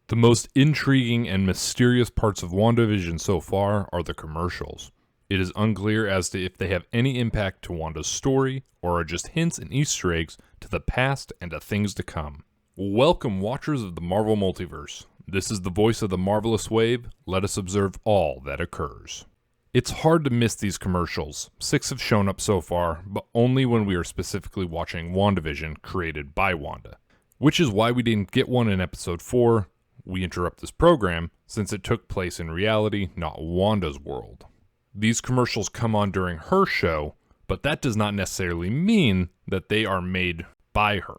The most intriguing and mysterious parts of WandaVision so far are the commercials. It is unclear as to if they have any impact to Wanda's story, or are just hints and Easter eggs to the past and to things to come. Welcome, watchers of the Marvel Multiverse. This is the voice of the Marvelous Wave. Let us observe all that occurs. It's hard to miss these commercials. 6 have shown up so far, but only when we are specifically watching WandaVision created by Wanda. Which is why we didn't get one in episode 4. We interrupt this program since it took place in reality, not Wanda's world. These commercials come on during her show, but that does not necessarily mean that they are made by her.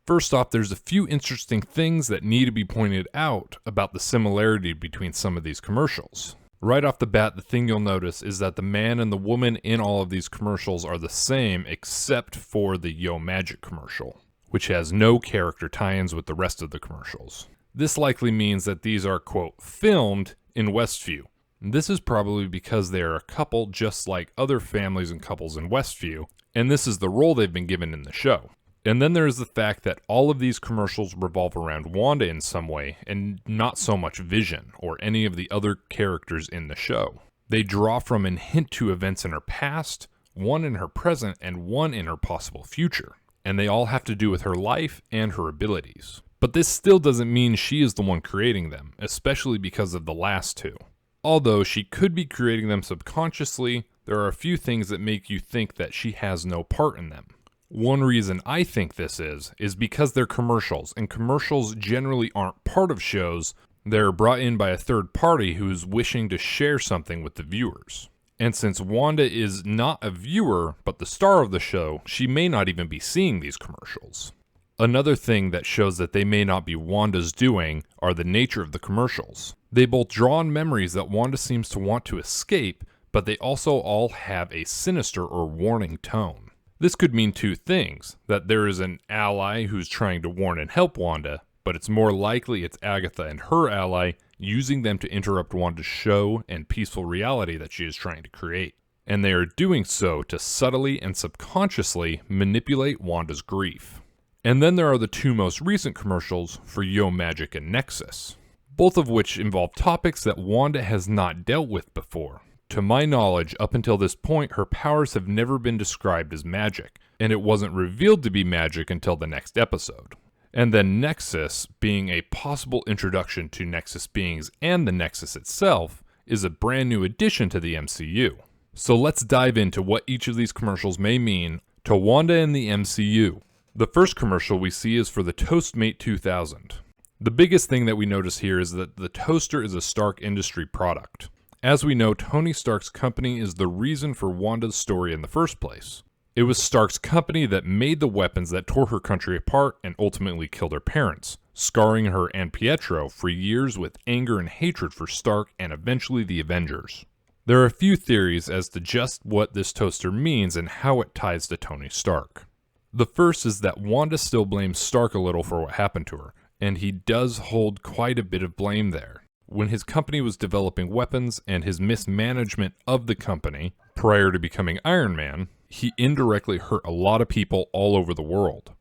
First off, there's a few interesting things that need to be pointed out about the similarity between some of these commercials. Right off the bat, the thing you'll notice is that the man and the woman in all of these commercials are the same except for the Yo Magic commercial, which has no character tie-ins with the rest of the commercials. This likely means that these are, quote, filmed in Westview. This is probably because they are a couple just like other families and couples in Westview, and this is the role they've been given in the show. And then there is the fact that all of these commercials revolve around Wanda in some way, and not so much Vision or any of the other characters in the show. They draw from and hint to events in her past, one in her present, and one in her possible future. And they all have to do with her life and her abilities. But this still doesn't mean she is the one creating them, especially because of the last two. Although she could be creating them subconsciously, there are a few things that make you think that she has no part in them. One reason I think this is because they're commercials, and commercials generally aren't part of shows. They're brought in by a third party who's wishing to share something with the viewers. And since Wanda is not a viewer, but the star of the show, she may not even be seeing these commercials. Another thing that shows that they may not be Wanda's doing are the nature of the commercials. They both draw on memories that Wanda seems to want to escape, but they also all have a sinister or warning tone. This could mean two things: that there is an ally who's trying to warn and help Wanda, but it's more likely it's Agatha and her ally using them to interrupt Wanda's show and peaceful reality that she is trying to create. And they are doing so to subtly and subconsciously manipulate Wanda's grief. And then there are the two most recent commercials for Yo Magic and Nexus, both of which involve topics that Wanda has not dealt with before. To my knowledge, up until this point, her powers have never been described as magic, and it wasn't revealed to be magic until the next episode. And then Nexus, being a possible introduction to Nexus beings and the Nexus itself, is a brand new addition to the MCU. So let's dive into what each of these commercials may mean to Wanda and the MCU. The first commercial we see is for the Toastmate 2000. The biggest thing that we notice here is that the toaster is a Stark Industry product. As we know, Tony Stark's company is the reason for Wanda's story in the first place. It was Stark's company that made the weapons that tore her country apart and ultimately killed her parents, scarring her and Pietro for years with anger and hatred for Stark and eventually the Avengers. There are a few theories as to just what this toaster means and how it ties to Tony Stark. The first is that Wanda still blames Stark a little for what happened to her, and he does hold quite a bit of blame there. When his company was developing weapons and his mismanagement of the company prior to becoming Iron Man, he indirectly hurt a lot of people all over the world.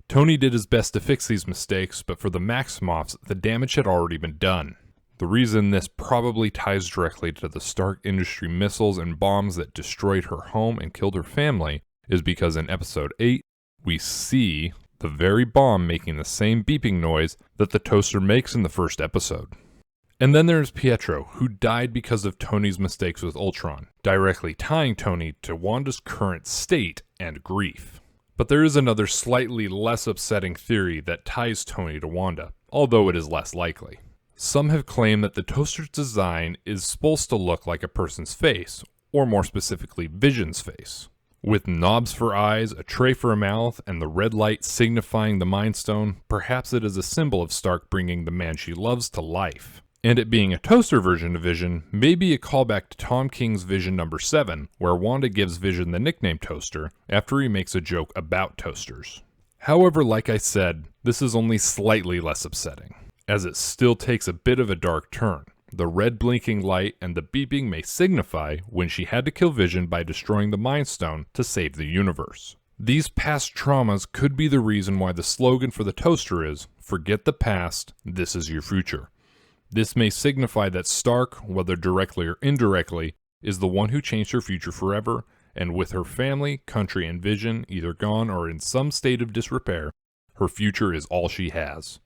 Tony did his best to fix these mistakes, but for the Maximoffs, the damage had already been done. The reason this probably ties directly to the Stark Industry missiles and bombs that destroyed her home and killed her family is because in episode 8, we see the very bomb making the same beeping noise that the toaster makes in the first episode. And then there's Pietro, who died because of Tony's mistakes with Ultron, directly tying Tony to Wanda's current state and grief. But there is another slightly less upsetting theory that ties Tony to Wanda, although it is less likely. Some have claimed that the toaster's design is supposed to look like a person's face, or more specifically Vision's face. With knobs for eyes, a tray for a mouth, and the red light signifying the Mind Stone, perhaps it is a symbol of Stark bringing the man she loves to life. And it being a toaster version of Vision may be a callback to Tom King's Vision number 7, where Wanda gives Vision the nickname Toaster after he makes a joke about toasters. However, like I said, this is only slightly less upsetting, as it still takes a bit of a dark turn. The red blinking light and the beeping may signify when she had to kill Vision by destroying the Mind Stone to save the universe. These past traumas could be the reason why the slogan for the toaster is, "Forget the past, this is your future." This may signify that Stark, whether directly or indirectly, is the one who changed her future forever, and with her family, country, and vision either gone or in some state of disrepair, her future is all she has.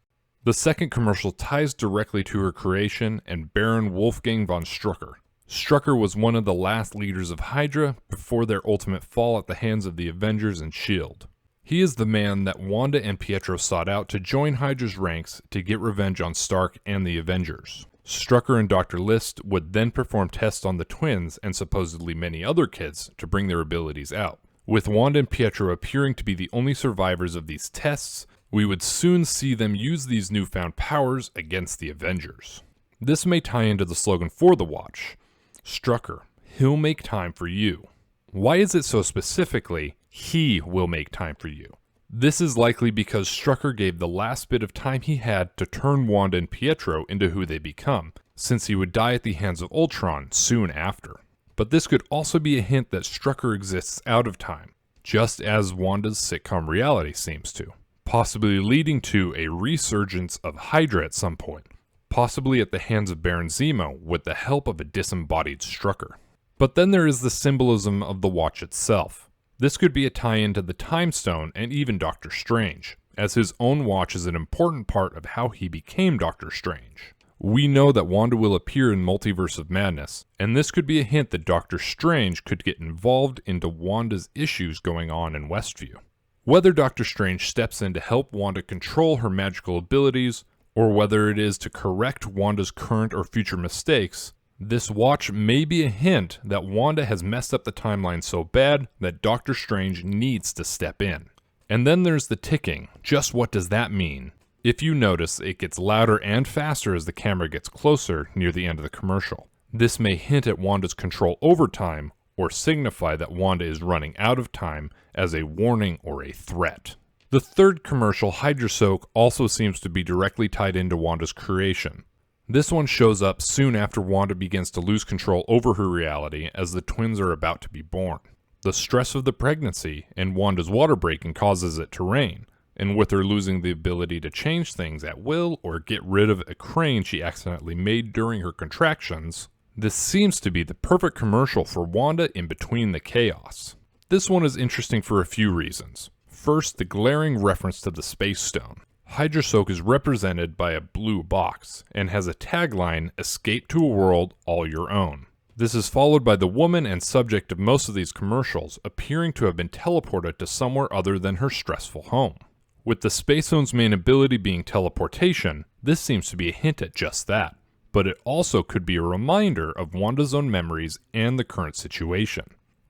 The second commercial ties directly to her creation and Baron Wolfgang von Strucker. Strucker was one of the last leaders of Hydra before their ultimate fall at the hands of the Avengers and S.H.I.E.L.D. He is the man that Wanda and Pietro sought out to join Hydra's ranks to get revenge on Stark and the Avengers. Strucker and Dr. List would then perform tests on the twins and supposedly many other kids to bring their abilities out. With Wanda and Pietro appearing to be the only survivors of these tests, we would soon see them use these newfound powers against the Avengers. This may tie into the slogan for the Watch. Strucker, he'll make time for you. Why is it so specifically, he will make time for you? This is likely because Strucker gave the last bit of time he had to turn Wanda and Pietro into who they become, since he would die at the hands of Ultron soon after. But this could also be a hint that Strucker exists out of time, just as Wanda's sitcom reality seems to, possibly leading to a resurgence of Hydra at some point, possibly at the hands of Baron Zemo with the help of a disembodied Strucker. But then there is the symbolism of the Watch itself. This could be a tie-in to the Time Stone and even Doctor Strange, as his own watch is an important part of how he became Doctor Strange. We know that Wanda will appear in Multiverse of Madness, and this could be a hint that Doctor Strange could get involved into Wanda's issues going on in Westview. Whether Doctor Strange steps in to help Wanda control her magical abilities, or whether it is to correct Wanda's current or future mistakes, this watch may be a hint that Wanda has messed up the timeline so bad that Doctor Strange needs to step in. And then there's the ticking. Just what does that mean? If you notice, it gets louder and faster as the camera gets closer near the end of the commercial. This may hint at Wanda's control over time, or signify that Wanda is running out of time as a warning or a threat. The third commercial, Hydra Soak, also seems to be directly tied into Wanda's creation. This one shows up soon after Wanda begins to lose control over her reality as the twins are about to be born. The stress of the pregnancy and Wanda's water breaking causes it to rain, and with her losing the ability to change things at will or get rid of a crane she accidentally made during her contractions, this seems to be the perfect commercial for Wanda in between the chaos. This one is interesting for a few reasons. First, the glaring reference to the Space Stone. Hydra Soak is represented by a blue box, and has a tagline, "Escape to a world all your own." This is followed by the woman and subject of most of these commercials appearing to have been teleported to somewhere other than her stressful home. With the Space Stone's main ability being teleportation, this seems to be a hint at just that, but it also could be a reminder of Wanda's own memories and the current situation.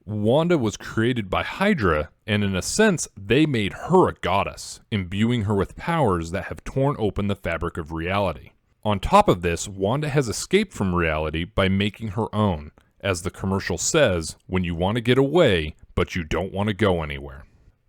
Wanda was created by Hydra, and in a sense, they made her a goddess, imbuing her with powers that have torn open the fabric of reality. On top of this, Wanda has escaped from reality by making her own, as the commercial says, when you want to get away, but you don't want to go anywhere.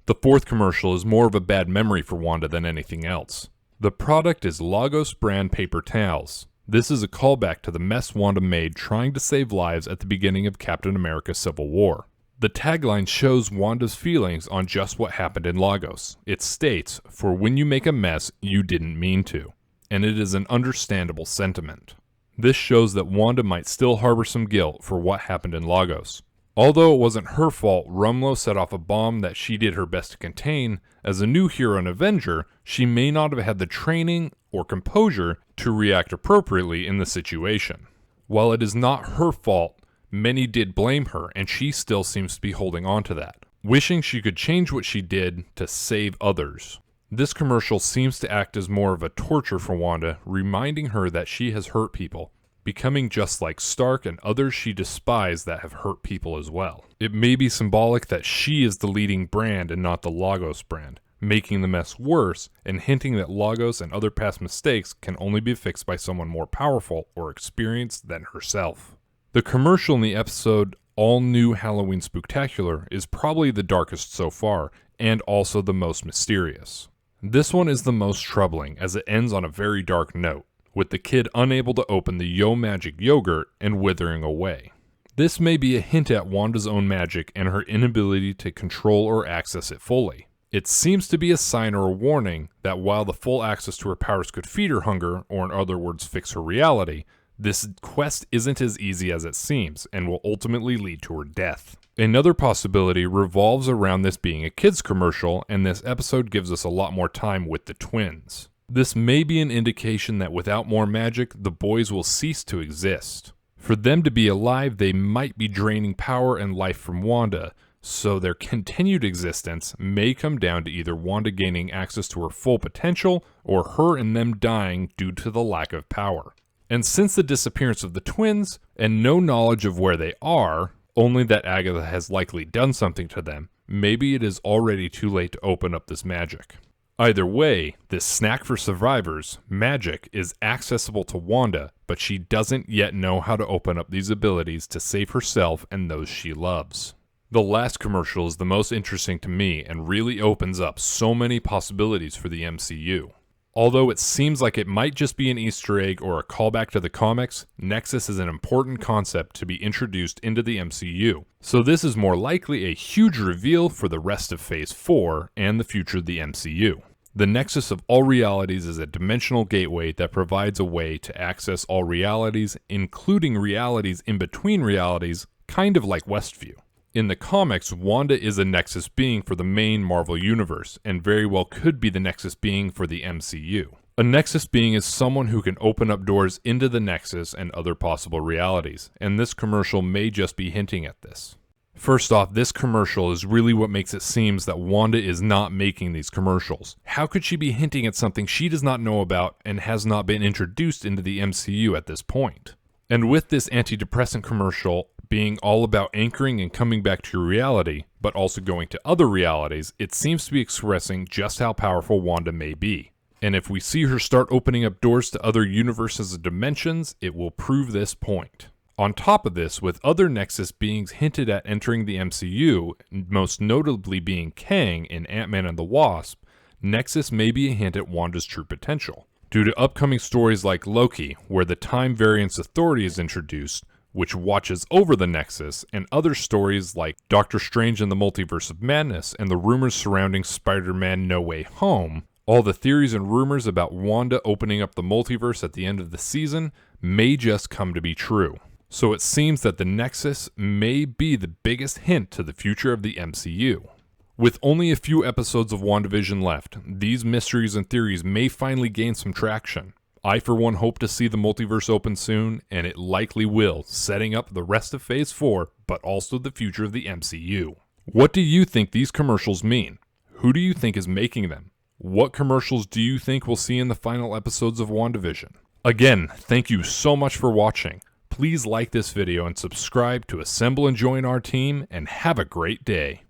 The fourth commercial is more of a bad memory for Wanda than anything else. The product is Lagos brand paper towels. This is a callback to the mess Wanda made trying to save lives at the beginning of Captain America Civil War. The tagline shows Wanda's feelings on just what happened in Lagos. It states, "For when you make a mess, you didn't mean to." And it is an understandable sentiment. This shows that Wanda might still harbor some guilt for what happened in Lagos. Although it wasn't her fault, Rumlow set off a bomb that she did her best to contain. As a new hero and Avenger, she may not have had the training or composure to react appropriately in the situation. While it is not her fault, many did blame her, and she still seems to be holding on to that, wishing she could change what she did to save others. This commercial seems to act as more of a torture for Wanda, reminding her that she has hurt people, becoming just like Stark and others she despised that have hurt people as well. It may be symbolic that she is the leading brand and not the Lagos brand, making the mess worse and hinting that Lagos and other past mistakes can only be fixed by someone more powerful or experienced than herself. The commercial in the episode All New Halloween Spooktacular is probably the darkest so far, and also the most mysterious. This one is the most troubling as it ends on a very dark note, with the kid unable to open the Yo Magic yogurt and withering away. This may be a hint at Wanda's own magic and her inability to control or access it fully. It seems to be a sign or a warning that while the full access to her powers could feed her hunger, or in other words, fix her reality, this quest isn't as easy as it seems, and will ultimately lead to her death. Another possibility revolves around this being a kids commercial, and this episode gives us a lot more time with the twins. This may be an indication that without more magic, the boys will cease to exist. For them to be alive, they might be draining power and life from Wanda, so their continued existence may come down to either Wanda gaining access to her full potential, or her and them dying due to the lack of power. And since the disappearance of the twins, and no knowledge of where they are, only that Agatha has likely done something to them, maybe it is already too late to open up this magic. Either way, this snack for survivors, magic, is accessible to Wanda, but she doesn't yet know how to open up these abilities to save herself and those she loves. The last commercial is the most interesting to me and really opens up so many possibilities for the MCU. Although it seems like it might just be an Easter egg or a callback to the comics, Nexus is an important concept to be introduced into the MCU, so this is more likely a huge reveal for the rest of Phase 4 and the future of the MCU. The Nexus of all realities is a dimensional gateway that provides a way to access all realities, including realities in between realities, kind of like Westview. In the comics, Wanda is a Nexus being for the main Marvel universe, and very well could be the Nexus being for the MCU. A Nexus being is someone who can open up doors into the Nexus and other possible realities, and this commercial may just be hinting at this. First off, this commercial is really what makes it seem that Wanda is not making these commercials. How could she be hinting at something she does not know about and has not been introduced into the MCU at this point? And with this antidepressant commercial being all about anchoring and coming back to your reality, but also going to other realities, it seems to be expressing just how powerful Wanda may be. And if we see her start opening up doors to other universes and dimensions, it will prove this point. On top of this, with other Nexus beings hinted at entering the MCU, most notably being Kang in Ant-Man and the Wasp, Nexus may be a hint at Wanda's true potential. Due to upcoming stories like Loki, where the Time Variance Authority is introduced, which watches over the Nexus, and other stories like Doctor Strange and the Multiverse of Madness and the rumors surrounding Spider-Man No Way Home, all the theories and rumors about Wanda opening up the multiverse at the end of the season may just come to be true. So it seems that the Nexus may be the biggest hint to the future of the MCU. With only a few episodes of WandaVision left, these mysteries and theories may finally gain some traction. I for one hope to see the multiverse open soon, and it likely will, setting up the rest of Phase 4, but also the future of the MCU. What do you think these commercials mean? Who do you think is making them? What commercials do you think we'll see in the final episodes of WandaVision? Again, thank you so much for watching. Please like this video and subscribe to assemble and join our team, and have a great day.